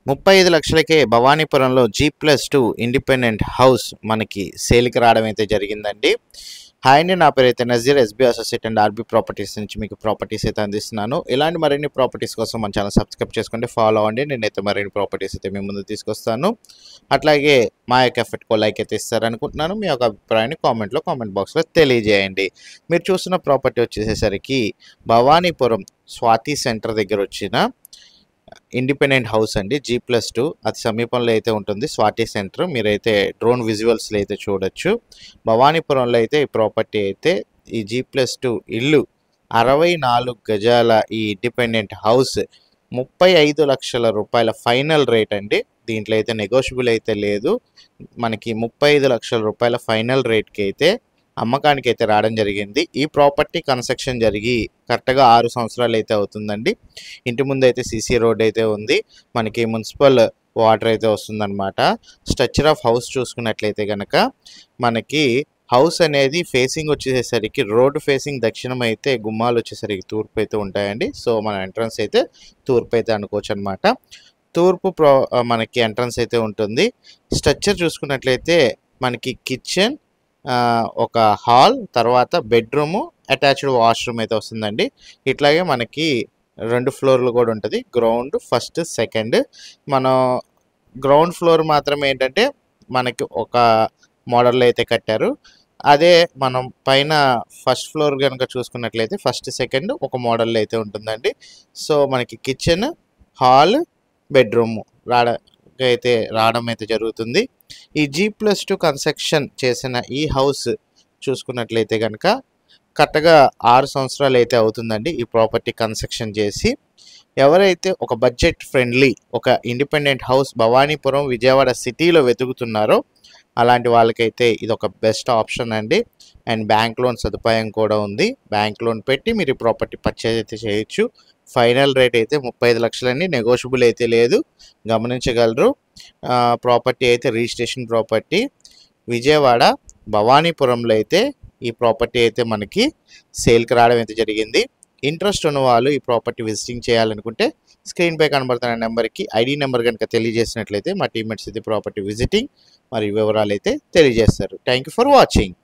35 లక్షలకే భవానీపురంలో G+2 independent house మనకి సేల్కి రావడం అయితే జరిగిందండి. హాయ్ అండి, నా పేరు అయితే Nazir, SB associate and RB properties నుంచి మీకు ప్రాపర్టీస్ అయితే అందిస్తున్నాను. ఇలాంటి మరిన్ని ప్రాపర్టీస్ కోసం మన ఛానల్ సబ్స్క్రైబ్ చేసుకోండి, ఫాలో అవ్వండి. నేనైతే మరిన్ని ప్రాపర్టీస్ అయితే మీ ముందు తీసుకొస్తాను. అట్లాగే మా యొక్క ఎఫెక్ట్కో లైక్ అయితే ఇస్తారనుకుంటున్నాను. మీ యొక్క అభిప్రాయాన్ని కామెంట్ బాక్స్లో తెలియజేయండి. మీరు చూస్తున్న ప్రాపర్టీ వచ్చేసేసరికి భవానీపురం స్వాతి సెంటర్ దగ్గర వచ్చిన ఇండిపెండెంట్ హౌస్ అండి, G+2 అతి సమీపంలో అయితే ఉంటుంది స్వాతి సెంటర్. మీరైతే డ్రోన్ విజువల్స్లో అయితే చూడొచ్చు. భవానీపురంలో అయితే ఈ ప్రాపర్టీ అయితే ఈ G+2 ఇల్లు 64 గజాల ఈ ఇండిపెండెంట్ హౌస్ 35 లక్షల రూపాయల ఫైనల్ రేట్ అండి. దీంట్లో అయితే నెగోషియబుల్ అయితే లేదు. మనకి 35 లక్షల రూపాయల ఫైనల్ రేట్కి అయితే అమ్మకానికి అయితే రావడం జరిగింది. ఈ ప్రాపర్టీ కన్స్ట్రక్షన్ జరిగి కరెక్ట్గా 6 సంవత్సరాలు అయితే అవుతుందండి. ఇంటి ముందు అయితే సీసీ రోడ్ అయితే ఉంది. మనకి మున్సిపల్ వాటర్ అయితే వస్తుందన్నమాట. స్ట్రక్చర్ ఆఫ్ హౌస్ చూసుకున్నట్లయితే కనుక మనకి హౌస్ అనేది ఫేసింగ్ వచ్చేసరికి రోడ్డు ఫేసింగ్ దక్షిణం అయితే, గుమ్మాలు వచ్చేసరికి తూర్పు అయితే ఉంటాయండి. సో మన ఎంట్రన్స్ అయితే తూర్పు అయితే అనుకోవచ్చు అనమాట. తూర్పు మనకి ఎంట్రన్స్ అయితే ఉంటుంది. స్ట్రక్చర్ చూసుకున్నట్లయితే మనకి కిచెన్, ఒక హాల్, తర్వాత బెడ్రూము, అటాచ్డ్ వాష్రూమ్ అయితే వస్తుందండి. ఇట్లాగే మనకి 2 ఫ్లోర్లు కూడా ఉంటుంది. Ground, first, second. మనం గ్రౌండ్ ఫ్లోర్ మాత్రం ఏంటంటే మనకి ఒక మోడల్లో అయితే కట్టారు. అదే మనం పైన ఫస్ట్ ఫ్లోర్ కనుక చూసుకున్నట్లయితే ఫస్ట్, సెకండ్ ఒక మోడల్లో అయితే ఉంటుందండి. సో మనకి కిచెన్, హాల్, బెడ్రూమ్ రావడం అయితే జరుగుతుంది. ఈ G+2 కన్స్ట్రక్షన్ చేసిన ఈ హౌస్ చూసుకున్నట్లయితే కనుక కరెక్ట్గా 6 సంవత్సరాలు అయితే అవుతుందండి ఈ ప్రాపర్టీ కన్స్ట్రక్షన్ చేసి. ఎవరైతే ఒక బడ్జెట్ ఫ్రెండ్లీ ఒక ఇండిపెండెంట్ హౌస్ భవానీపురం విజయవాడ సిటీలో వెతుకుతున్నారో అలాంటి వాళ్ళకైతే ఇది ఒక బెస్ట్ ఆప్షన్ అండి. అండ్ బ్యాంక్ లోన్ సదుపాయం కూడా ఉంది. బ్యాంక్ లోన్ పెట్టి మీరు ఈ ప్రాపర్టీ పర్చేజ్ అయితే చేయొచ్చు. ఫైనల్ రేట్ అయితే 35 లక్షలండి, నెగోషియబుల్ అయితే లేదు, గమనించగలరు. ప్రాపర్టీ అయితే రిజిస్ట్రేషన్ ప్రాపర్టీ. విజయవాడ భవానీపురంలో అయితే ఈ ప్రాపర్టీ అయితే మనకి సేల్కి రావడం అయితే జరిగింది. ఇంట్రెస్ట్ ఉన్న వాళ్ళు ఈ ప్రాపర్టీ విజిటింగ్ చేయాలనుకుంటే స్క్రీన్పై కనబడుతున్న నెంబర్కి ఐడి నెంబర్ కనుక తెలియజేసినట్లయితే మా టీమ్మేట్స్ అయితే ప్రాపర్టీ విజిటింగ్ మరియు వివరాలు అయితే తెలియజేస్తారు. Thank you for watching.